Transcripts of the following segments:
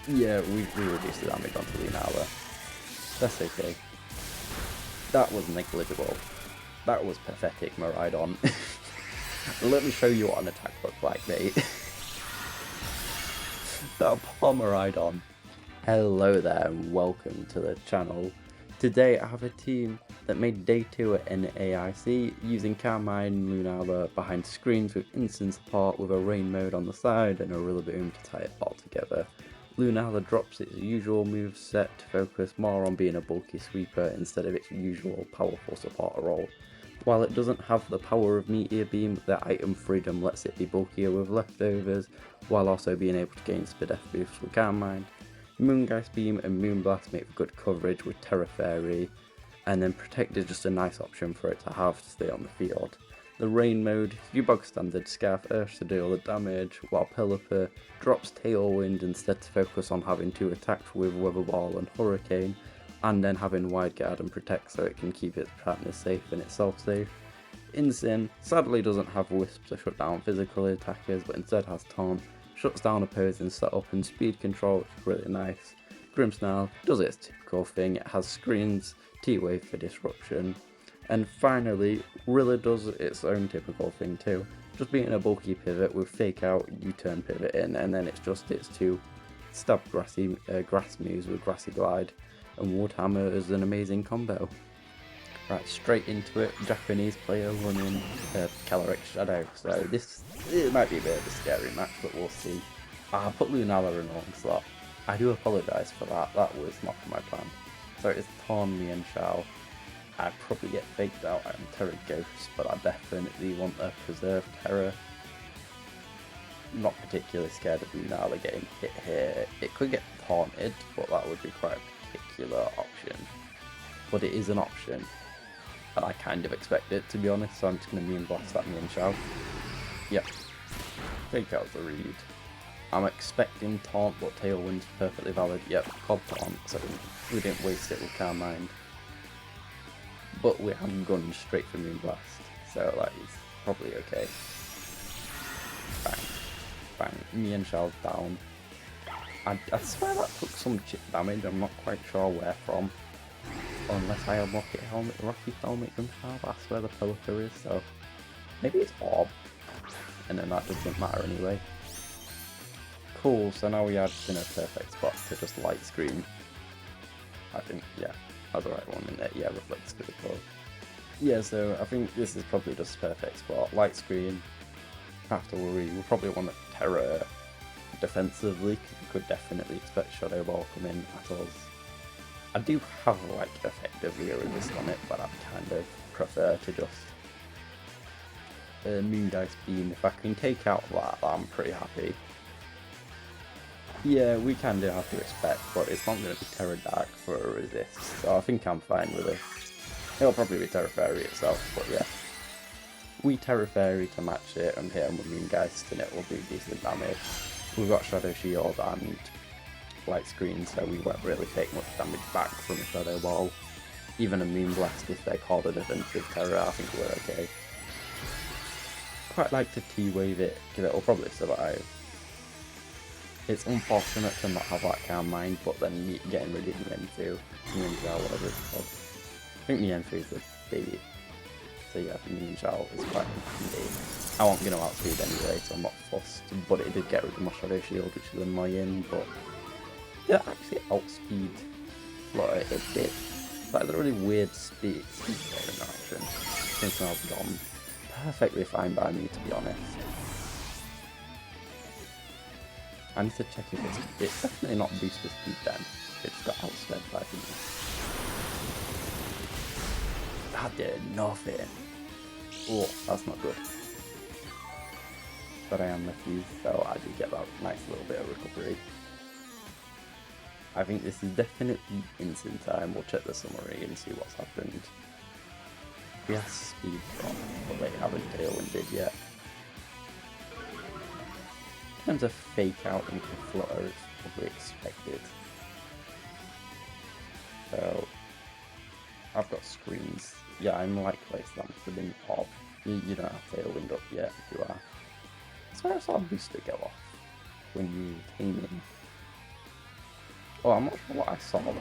Yeah, we reduced the damage onto Lunala. That's okay. That was negligible. That was pathetic, Miraidon. Let me show you what an attack looks like, mate. That poor Miraidon. Hello there and welcome to the channel. Today I have a team that made day 2 at NAIC using Carmine Lunala behind screens with instant support with a rain mode on the side and a Rillaboom to tie it all together. Lunala drops its usual move set to focus more on being a bulky sweeper instead of its usual powerful supporter role. While it doesn't have the power of Meteor Beam, the item freedom lets it be bulkier with leftovers, while also being able to gain speed F boosts with Carmine. Moongeist Beam and Moonblast make for good coverage with Terra Fairy, and then Protect is just a nice option for it to have to stay on the field. The Rain mode, you bog standard Scarf Earth to deal the damage, while Pelipper drops Tailwind instead to focus on having 2 attacks with Weather Ball and Hurricane, and then having Wide Guard and Protect so it can keep its partners safe and itself safe. Insane sadly doesn't have Wisp to shut down physical attackers, but instead has Taunt, shuts down opposing setup and speed control, which is really nice. Grimmsnarl does its typical thing, it has screens, T-Wave for disruption. And finally, Rilla does its own typical thing too, just being a bulky pivot with Fake Out, U-turn pivot in, and then it's just its 2 stab grass moves with Grassy Glide, and Wood Hammer is an amazing combo. Right, straight into it, Japanese player running Calyrex Shadow, so it might be a bit of a scary match, but we'll see. I put Lunala in the wrong slot. I do apologise for that was not my plan. So it's Torn, me and Shao. I'd probably get faked out on Terra Ghost, but I definitely want a Preserve Terra. I'm not particularly scared of Lunala getting hit here. It could get taunted, but that would be quite a particular option. But it is an option, and I kind of expect it, to be honest, so I'm just going to Moonblast at me and Shao. Yep. Fake out the read. I'm expecting taunt, but Tailwind's perfectly valid. Yep, called taunt, so we didn't waste it with Carmine. But we haven't gone straight for Moonblast, so like it's probably okay. Bang. Bang. Me and Shao down. I swear that took some chip damage, I'm not quite sure where from. Unless I have Rocky Helmet from Shao, I swear the Pelipper is, so maybe it's Orb. And then that doesn't matter anyway. Cool, so now we are just in a perfect spot to just light screen. I think, yeah, that's the right one in it. Yeah, Reflect's critical. Yeah, so I think this is probably just a perfect spot. Light screen, have to worry. We'll probably want to Terra defensively. We could definitely expect Shadow Ball come in at us. I do have like effective resist on it, but I kind of prefer to just Moongeist Beam. If I can take out that, I'm pretty happy. Yeah, we can do have to respect, but it's not going to be Terra Dark for a resist, so I think I'm fine with it. It'll probably be Terra Fairy itself, but yeah. We Terra Fairy to match it and hit him with Moongeist and it will do decent damage. We've got Shadow Shield and Light Screen, so we won't really take much damage back from a Shadow Ball. Even a Moonblast, if they called a defensive Terra, I think we're okay. Quite like to T-Wave it, because it'll probably survive. It's unfortunate to not have that Carmine, but then getting rid of Mienfoo, whatever it's called. I think Mienfoo is the baby. So yeah, I think Mienfoo is quite handy. I won't get him outspeed anyway, so I'm not fussed. But it did get rid of my Shadow Shield, which is annoying, but yeah, actually outspeed Flutter it did. That's a really weird speed interaction. Since now gone. Perfectly fine by me, to be honest. I need to check if it's definitely not booster speed then. It's got outsped by me. That did nothing. Oh, that's not good. But I am lucky, so I do get that nice little bit of recovery. I think this is definitely instant time. We'll check the summary and see what's happened. We have speed drop, but they haven't tailwinded yet. In terms of Fake Out into Flutter, it's probably expected. So, I've got screens. Yeah, I'm likely slamped within Orb. You don't have Tailwind up yet if you are. I swear I saw a booster go off when you came in. Oh, I'm not sure what I saw then.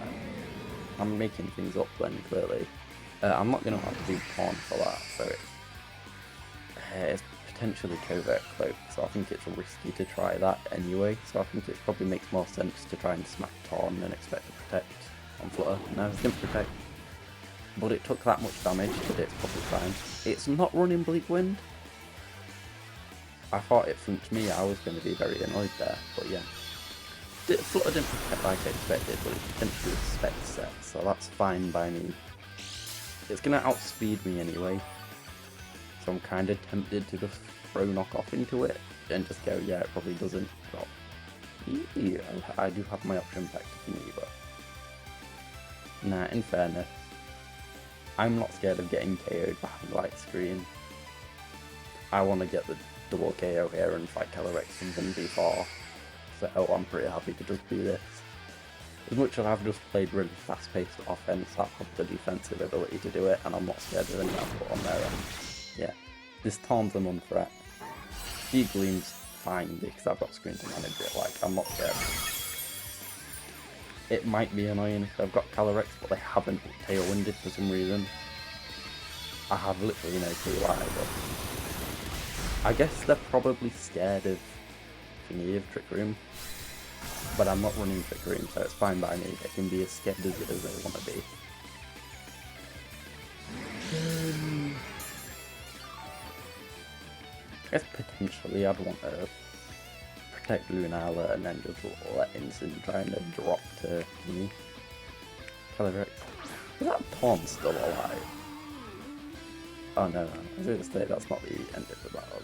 I'm making things up then, clearly. I'm not going to have to do pawn for that, so it's potentially covert cloak, so I think it's risky to try that anyway, so I think it probably makes more sense to try and smack Torn and expect to protect on Flutter. No, it didn't protect, but it took that much damage that it's probably fine. It's not running Bleak Wind. I thought it flinched me, I was going to be very annoyed there, but yeah. Flutter didn't protect like I expected, but it potentially spec set, so that's fine by me. It's going to outspeed me anyway, so I'm kind of tempted to just throw knockoff into it and just go, yeah, it probably doesn't. Well, yeah, I do have my option back to me, but nah, in fairness, I'm not scared of getting KO'd behind light screen. I want to get the double KO here and fight Calyrex and then B4, so I'm pretty happy to just do this. As much as I've just played really fast-paced offense, I have the defensive ability to do it, and I'm not scared of anything I put on there. And yeah, this Taun's a non-threat. Deep Gleam's fine because I've got screen to manage it. Like, I'm not scared. It might be annoying if I've got Calyrex, but they haven't tailwinded for some reason. I have literally no clue why, but I guess they're probably scared of thingy, of Trick Room. But I'm not running Trick Room, so it's fine by me. They can be as scared as they want to be. I guess potentially I'd want to protect Lunala and then just let Instant try and drop to me. Calyrex. Is that Taunt still alive? Oh no, I was going to say that's not the end of the battle.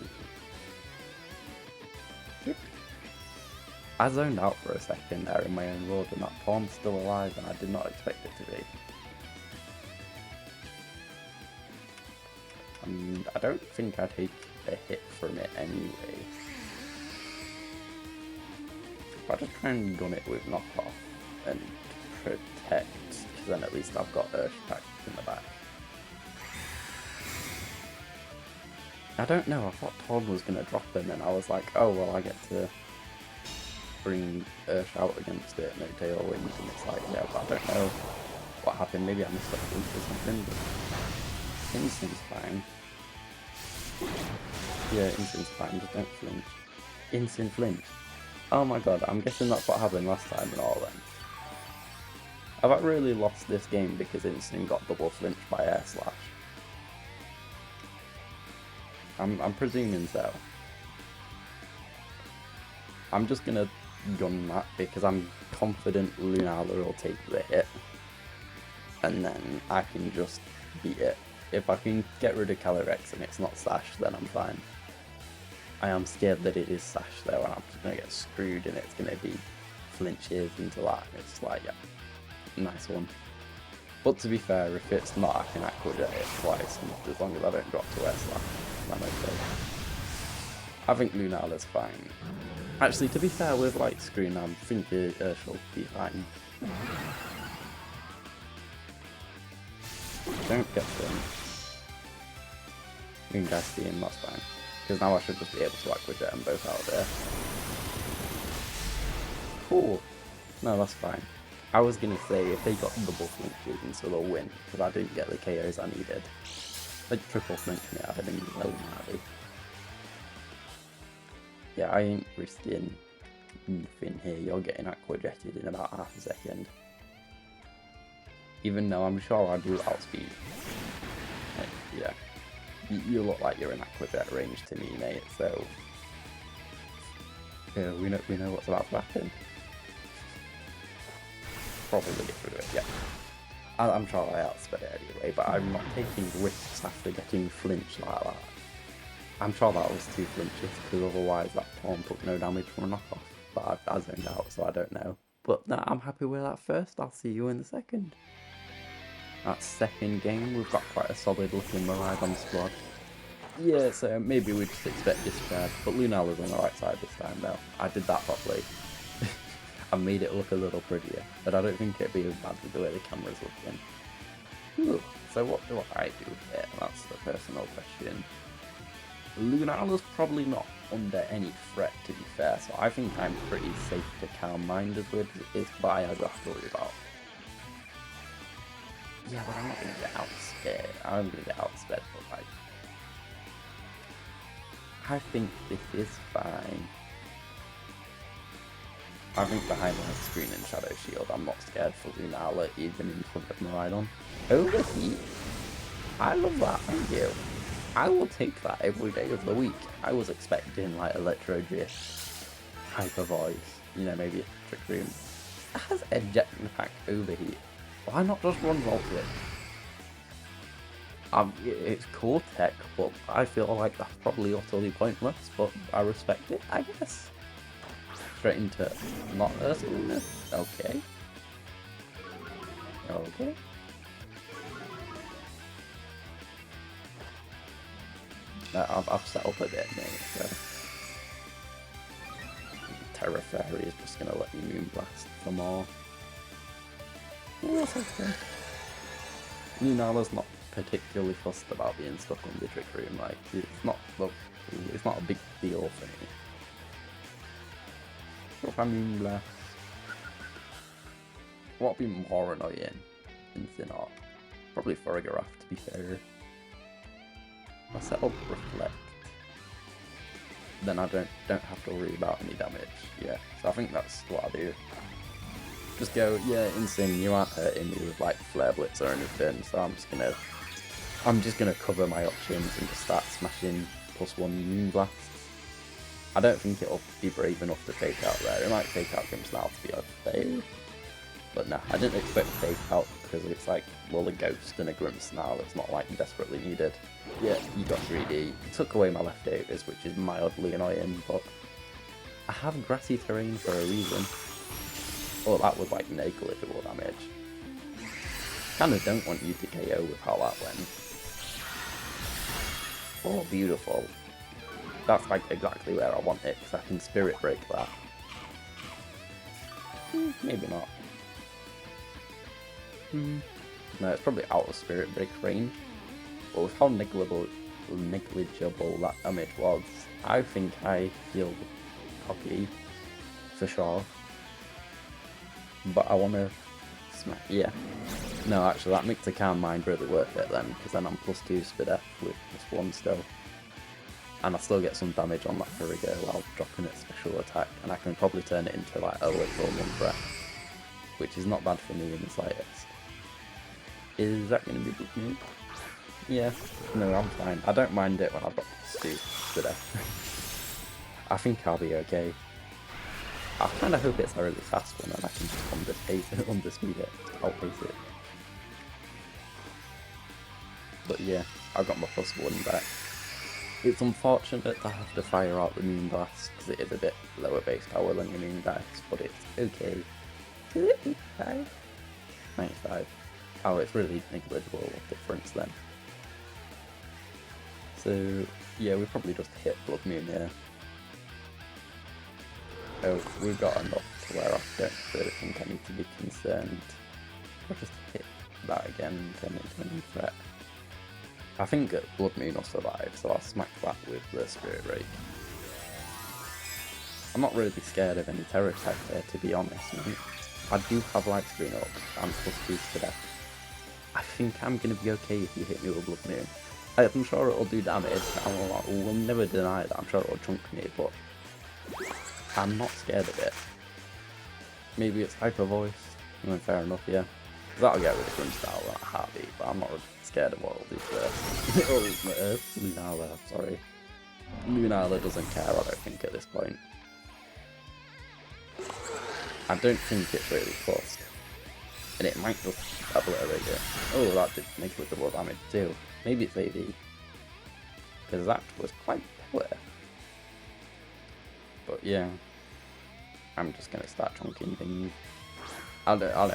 I zoned out for a second there in my own world and that Taun's still alive and I did not expect it to be. I don't think I take a hit from it anyway. If I just try and gun it with knockoff and protect, because then at least I've got Urshpack in the back. I don't know, I thought Torn was going to drop him and I was like, oh well, I get to bring Ursh out against it, no tailwind, and it's like, yeah, but I don't know what happened, maybe I missed a flinch or something, but Instant's fine. Yeah, Instant's fine, just don't flinch. Instant flinch. Oh my god, I'm guessing that's what happened last time and all then. Have I really lost this game because Instant got double flinched by Air Slash? I'm presuming so. I'm just gonna gun that because I'm confident Lunala will take the hit. And then I can just beat it. If I can get rid of Calyrex and it's not Sash, then I'm fine. I am scared that it is Sash though, and I'm just gonna get screwed and it's gonna be flinches into that. It's like, yeah, nice one. But to be fair, if it's not, I can aquajet it twice, and as long as I don't drop to Air Slash, I'm okay. I think Lunala's fine. Actually, to be fair, with light screen, I think she'll be fine. Don't get them. You can guys see him, that's fine. Because now I should just be able to aquajet them both out there. Cool. No, that's fine. I was going to say, if they got double flinches and so they'll win, because I didn't get the KOs I needed. Like triple flinch me, I didn't know maybe. Yeah, I ain't risking nothing here. You're getting aquajetted in about half a second. Even though I'm sure I do outspeed. Like, yeah. You look like you're in aquajet range to me, mate, so... Yeah, we know what's about to happen. Probably get through it, yeah. I'm sure I outsped it anyway, but I'm not taking risks after getting flinched like that. I'm sure that was 2 flinches, because otherwise that pawn took no damage from a knockoff. But I zoned out, so I don't know. But no, I'm happy with that first. I'll see you in the second. That second game, we've got quite a solid looking Miraidon squad. Yeah, so maybe we just expect discard, but Lunala's on the right side this time though. I did that properly. I made it look a little prettier, but I don't think it'd be as bad with the way the camera's looking. Ooh, so what do I do here? That's the personal question. Lunala's probably not under any threat, to be fair, so I think I'm pretty safe to Calm Mind as weird as it is, but I do have to worry about. Yeah, but I'm not going to get outscared. I'm going to get outscared, but like, I think this is fine. I think behind my screen and Shadow Shield, I'm not scared for Lunala, even in front of Miraidon. Overheat? I love that, thank you. I will take that every day of the week. I was expecting like Electro Drift, Hyper Voice, you know, maybe a Trick Room. It has Eject Pack Overheat. Why not just run Voltage? It's cool tech, but I feel like that's probably utterly pointless, but I respect it, I guess. Straight into not Earthscreamer. Okay. Okay. I've set up a bit, mate, so Terra Fairy is just gonna let me Moonblast for more. Yeah, that's okay. Lunala's not particularly fussed about being stuck on the Trick Room, like, it's not a big deal for me. So if I Moonblast, what would be more annoying than Sinnoh? Probably Farigiraf, to be fair. I set up Reflect, then I don't have to worry about any damage. Yeah, so I think that's what I do. Just go, yeah, Insane, you aren't hurting me with like Flare Blitz or anything, so I'm just gonna cover my options and just start smashing +1 Moonblasts. I don't think it'll be brave enough to fake out there. It might fake out Grimmsnarl to be okay. But nah, I didn't expect fake out because it's like, well, a Ghost and a Grimmsnarl, it's not like desperately needed. Yeah, you got 3D. You took away my leftovers, which is mildly annoying, but I have grassy terrain for a reason. Oh, that was like negligible damage. Kinda don't want you to KO with how that went. Oh, beautiful. That's like exactly where I want it, because I can Spirit Break that. Maybe not. No, it's probably out of Spirit Break range. But with how negligible that damage was, I think I feel cocky, for sure. But I want to smack, yeah. No, actually, that makes the Calm Mind really worth it then, because then I'm +2 Spidef with +1 still. And I still get some damage on that Farigiraf while dropping its special attack, and I can probably turn it into like a literal Moonbreath, which is not bad for me in the slightest. Is that going to be good news? Yeah, no, I'm fine. I don't mind it when I've got +2 Spidef. I think I'll be okay. I kind of hope it's a really fast one and I can just underspeed it, outpace it. But yeah, I've got my +1 back. It's unfortunate to have to fire out the Moonblast because it is a bit lower base power than the Moonblast, but it's okay. Is it 85? 95. Oh, it's really negligible difference then. So yeah, we probably just hit Blood Moon here. Oh, we've got enough to where I don't really think I need to be concerned. I'll just hit that again and turn it into a new threat. I think that Blood Moon will survive, so I'll smack that with the Spirit Rake. I'm not really scared of any Terror type there, to be honest, mate. I do have Light Screen up, and +2 to death. I think I'm going to be okay if you hit me with Blood Moon. I'm sure it'll do damage, we'll never deny that, I'm sure it'll chunk me, but I'm not scared of it. Maybe it's Hyper Voice, fair enough, yeah. That'll get rid of Grimmsnarl at a heartbeat, but I'm not really scared of what it'll do first. Lunala, sorry. Lunala doesn't care, I don't think, at this point. I don't think it's really fussed. And it might just obliterate it. Oh, that did negligible damage too. Maybe it's AV. Because that was quite poor. But yeah. I'm just gonna start chunking things. I don't know.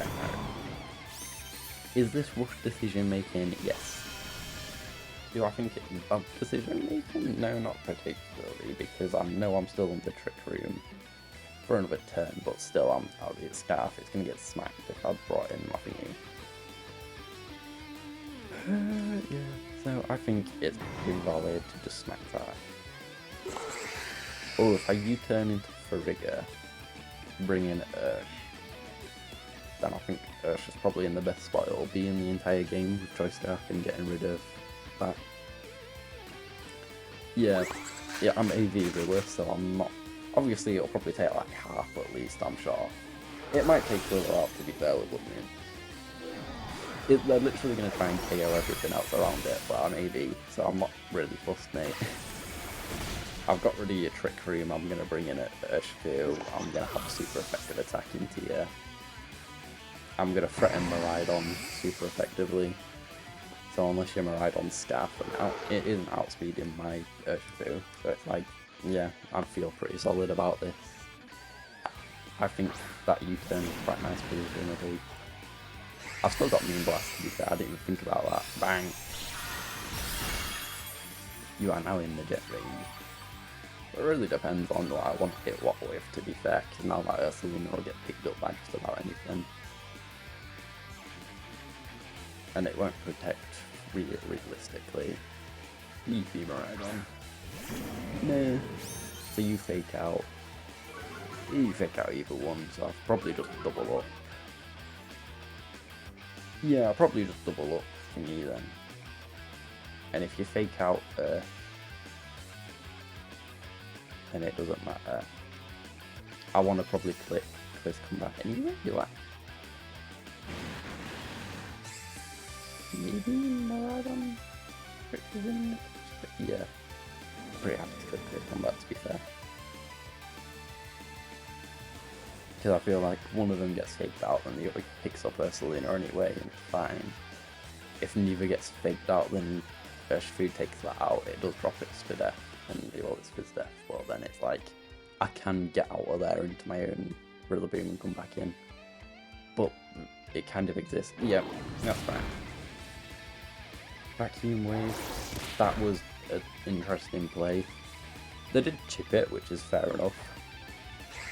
Is this rush decision making? Yes. Do I think it's bad decision making? No, not particularly, because I know I'm still in the Trick Room for another turn, but still I'll be at Scarf. It's gonna get smacked if I'd brought in my thingy. Yeah, so I think it's pretty valid to just smack that. Oh, if I U-turn into Farigga, bring in Ursh, then I think Ursh is probably in the best spot it'll be in the entire game with Choice Scarf and getting rid of that. Yeah, I'm AV Willa, so I'm not. Obviously, it'll probably take like half at least, I'm sure. It might take Willa out, to be fair with Lumion. They're literally going to try and KO everything else around it, but I'm AV, so I'm not really fussed, mate. I've got rid of your Trick Room, I'm going to bring in a Urshifu, I'm going to have a super effective attack into you. I'm going to threaten Miraidon super effectively. So unless you're Miraidon Scarf, it isn't outspeeding my Urshifu, so it's like, yeah, I feel pretty solid about this. I think that U-turn is quite nice presumably. I've still got Moonblast to be fair, I didn't even think about that. Bang! You are now in the jet range. It really depends on what I want to hit what with, to be fair, because now that Ursaluna will get picked up by just about anything. And it won't protect realistically. Easy Miraidon. No. So you fake out. You fake out either one, so I'll probably just double up. Yeah, I'll probably just double up for me then. And if you fake out then it doesn't matter. I want to probably click come back anyway, do I? Maybe Miraidon? Yeah. Pretty happy to click come back, to be fair. Because I feel like one of them gets faked out and the other picks up Ursaluna anyway, and it's fine. If neither gets faked out, then Urshifu takes that out, it does drop its for death, and do all its for death, well then it's like, I can get out of there into my own Rillaboom and come back in. But it kind of exists. Yeah, that's fine. Vacuum Wave, that was an interesting play. They did chip it, which is fair enough.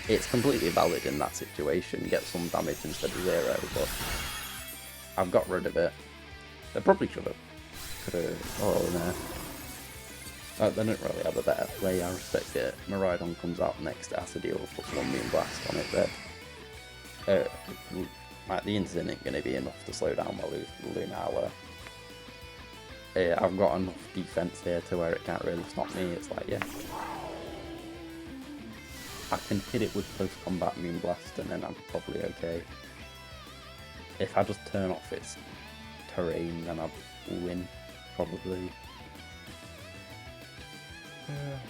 It's completely valid in that situation, get some damage instead of 0, but I've got rid of it. They probably should have. Oh no. They don't really have a better play, I respect it. Miraidon comes out next, Acidial puts one Moonblast on it there. Like, the instant ain't going to be enough to slow down my Lunala. I've got enough defense here to where it can't really stop me, it's like, yeah. I can hit it with post-combat Moonblast and then I'm probably okay. If I just turn off its terrain, then I'll win, probably.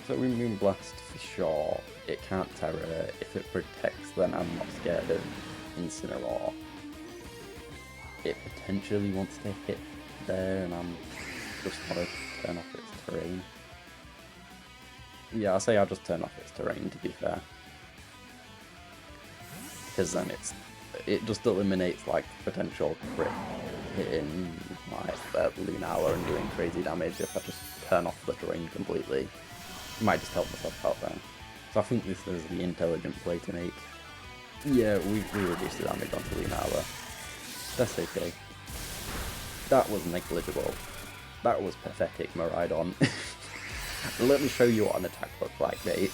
So we Moonblast for sure. It can't Terror. If it protects, then I'm not scared of Incineroar. It potentially wants to hit there, and I'm just want to turn off its terrain. Yeah, I say I'll just turn off its terrain, to be fair. Because then it just eliminates like potential crit hitting like Lunala and doing crazy damage if I just turn off the terrain completely. Might just help myself out there. So I think this is the intelligent play to make. Yeah, we reduced the damage onto Lunala. That's okay. That was negligible. That was pathetic, Miraidon. Let me show you what an attack looks like, mate.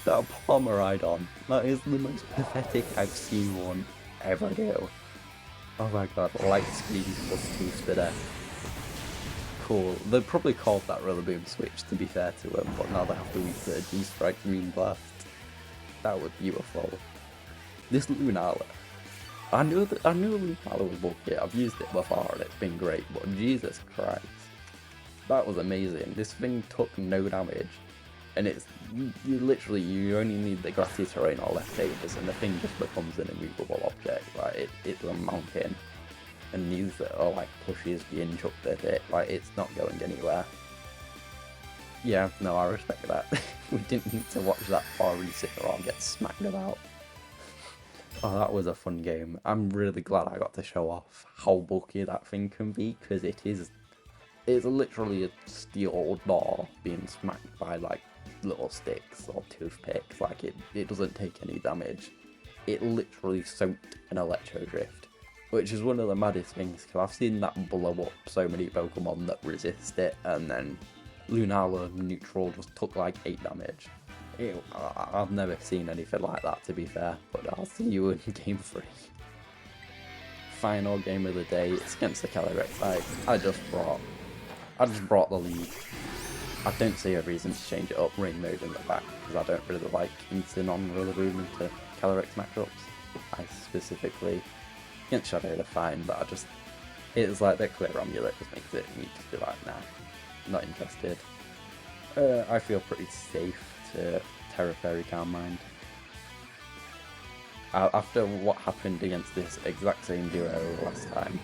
That poor Miraidon. That is the most pathetic I've seen one ever do. Oh my god, light speed plus 2 spitter. Cool. They probably called that Rillaboom switch, to be fair to them, but now they have to weak the G-Strike Moonblast. That was beautiful. This Lunala. I knew Lunala was bulky. I've used it before and it's been great, but Jesus Christ. That was amazing. This thing took no damage. And it's, you only need the grassy terrain or leftovers and the thing just becomes an immovable object. Like, it's a mountain. And these are like pushes being chucked at it, like it's not going anywhere. Yeah, no, I respect that. We didn't need to watch that far Incineroar get smacked about. Oh, that was a fun game. I'm really glad I got to show off how bulky that thing can be, because it's literally a steel door being smacked by like little sticks or toothpicks. Like it doesn't take any damage. It literally soaked an Electro Drift, which is one of the maddest things, because I've seen that blow up so many Pokemon that resist it, and then Lunala neutral just took like 8 damage. I've never seen anything like that, to be fair, but I'll see you in game 3. Final game of the day, it's against the Calyrex. I just brought the lead. I don't see a reason to change it up rain mode in the back, because I don't really like instant on Rillaboom into Calyrex matchups. I specifically, against Shadow they're fine, but it's like that clear amulet just makes it me just be like, nah, not interested. I feel pretty safe to Terra Fairy Calm Mind. After what happened against this exact same duo last time,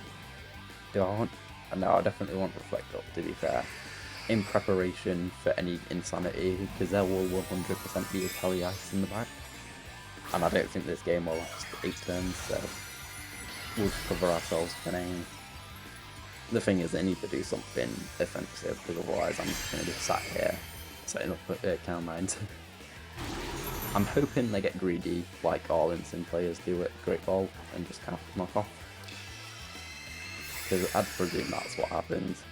do I want? No, I definitely want Reflect Up, to be fair. In preparation for any insanity, because there will 100% be a Cali Ice in the back. And I don't think this game will last 8 turns, so we'll just cover ourselves for now. The thing is, I need to do something offensive, because otherwise I'm just going to be sat here setting up Calm Mind. I'm hoping they get greedy, like all instant players do at Great Ball, and just kind of knock off. Because I'd presume that's what happens.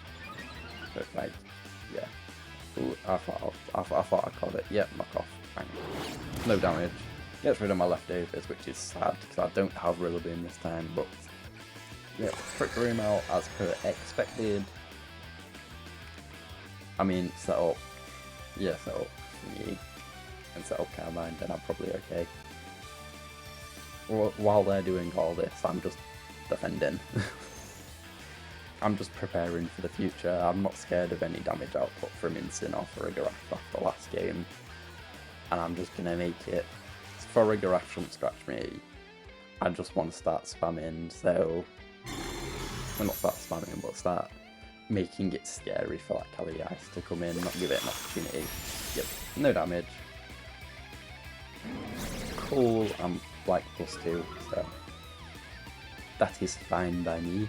But like, yeah. Ooh, I thought I caught it. Yep, knock off. Bang. No damage. Gets rid of my leftovers, which is sad, because I don't have Rillaboom this time, but yeah, Trick Room out as per expected. I mean, set up me and set up Calm Mind, then I'm probably okay. While they're doing all this, I'm just defending. I'm just preparing for the future. I'm not scared of any damage output from Instant or Farigiraf after last game, and I'm just gonna make it. Farigiraf shouldn't scratch me. I just want to start spamming, so well, not start spamming, but start making it scary for that Cali Ice to come in, not give it an opportunity. Yep, no damage. Cool, I'm like +2, so that is fine by me.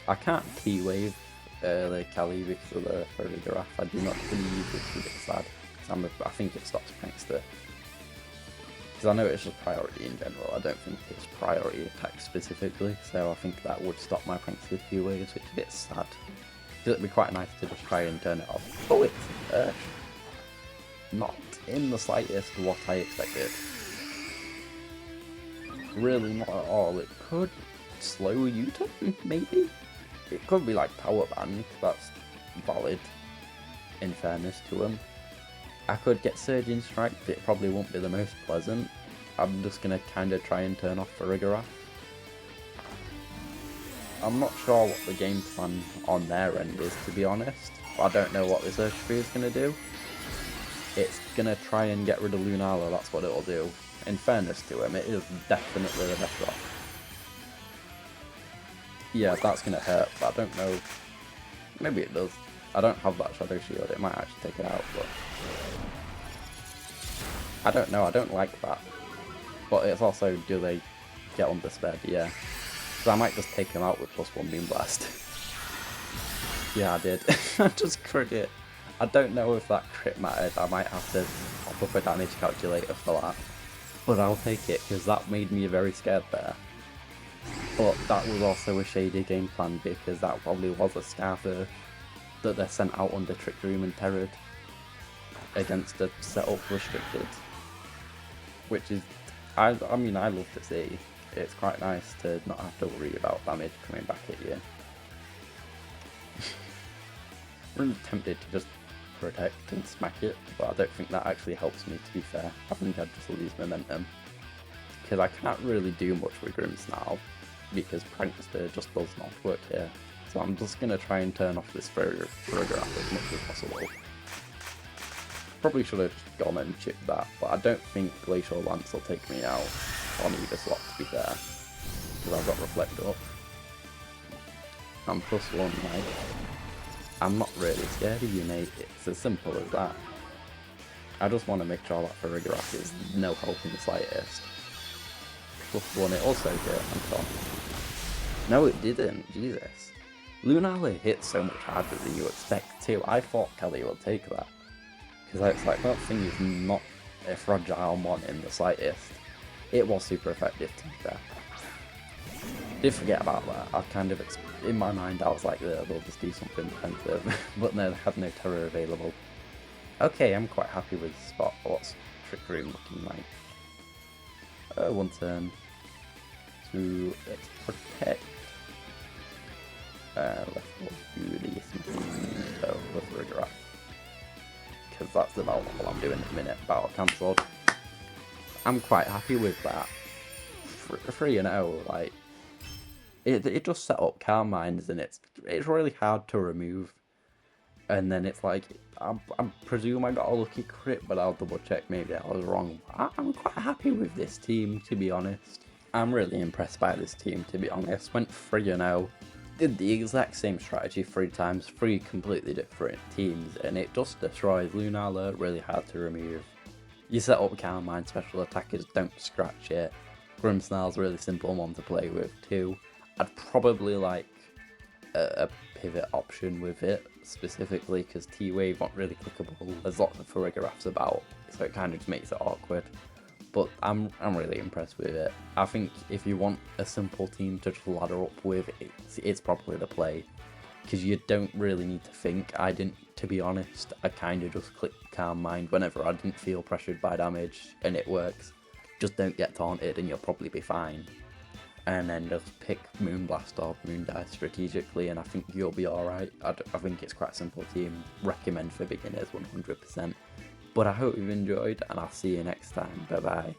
I can't key wave the Cali because of the Farigiraf. I do not believe it's a bit sad. I think it stops Prankster. Because I know it's just priority in general. I don't think it's priority attack specifically, so I think that would stop my Prankster few waves, which is a bit sad. Because it'd be quite nice to just try and turn it off. Oh, it's not in the slightest what I expected. Really not at all. It could slow U-turn, maybe? It could be like power band, that's valid, in fairness to him. I could get Surging Strike, but it probably won't be the most pleasant. I'm just going to kind of try and turn off Farigiraf. I'm not sure what the game plan on their end is, to be honest. I don't know what this Urshifu is going to do. It's going to try and get rid of Lunala, that's what it'll do. In fairness to him, it is definitely the best rock. Yeah, that's going to hurt, but I don't know. Maybe it does. I don't have that Shadow Shield, it might actually take it out, but I don't know, I don't like that. But it's also, do they get on this bed? Yeah. So I might just take him out with +1 Beam Blast. Yeah, I did. I just crit it. I don't know if that crit mattered, I might have to pop up a damage calculator for that. But I'll take it, because that made me very scared there. But that was also a shady game plan, because that probably was a Scarfer that they sent out under Trick Room and Terrored against a setup restricted. Which is, I mean, I love to see. It's quite nice to not have to worry about damage coming back at you. I'm really tempted to just protect and smack it, but I don't think that actually helps me, to be fair. I think I'd just lose momentum. Because I can't really do much with Grimmsnarl, because Prankster just does not work here. So I'm just going to try and turn off this Farigiraf as much as possible. Probably should have just gone and chipped that, but I don't think Glacial Lance will take me out on either slot, to be fair. Because I've got Reflect up. I'm +1, like. I'm not really scared of you, mate. It's as simple as that. I just want to make sure that Farigiraf is no help in the slightest. +1, it also hit, I'm done. No, it didn't, Jesus. Lunala hit so much harder than you expect too. I thought Kelly would take that. Because it's like, that thing is not a fragile one in the slightest. It was super effective, to be fair. Did forget about that. I kind of, in my mind, I was like, they'll just do something defensive, but no, they have no terror available. Okay, I'm quite happy with the spot. What's Trick Room looking like? One turn to let's protect. Let's do this. So let's redirect. Because that's about all I'm doing at the minute. Battle cancelled. I'm quite happy with that. 3-0, like it just set up calm minds, and it's really hard to remove. And then it's like I presume I got a lucky crit, but I'll double check. Maybe I was wrong. I'm quite happy with this team, to be honest. I'm really impressed by this team, to be honest. Went 3-0. Did the exact same strategy 3 times, 3 completely different teams, and it just destroys Lunala. Really hard to remove. You set up calm mind, special attackers don't scratch it. Grimmsnarl's a really simple one to play with too. I'd probably like a pivot option with it, specifically because T-Wave not really clickable. There's lots of Farigaraths about, so it kind of just makes it awkward. But I'm really impressed with it. I think if you want a simple team to just ladder up with, it's probably the play. Because you don't really need to think. I didn't, to be honest. I kind of just clicked Calm Mind whenever I didn't feel pressured by damage, and it works. Just don't get taunted and you'll probably be fine. And then just pick Moonblast or Moondice strategically, and I think you'll be alright. I think it's quite a simple team. Recommend for beginners 100%. But I hope you've enjoyed, and I'll see you next time. Bye bye.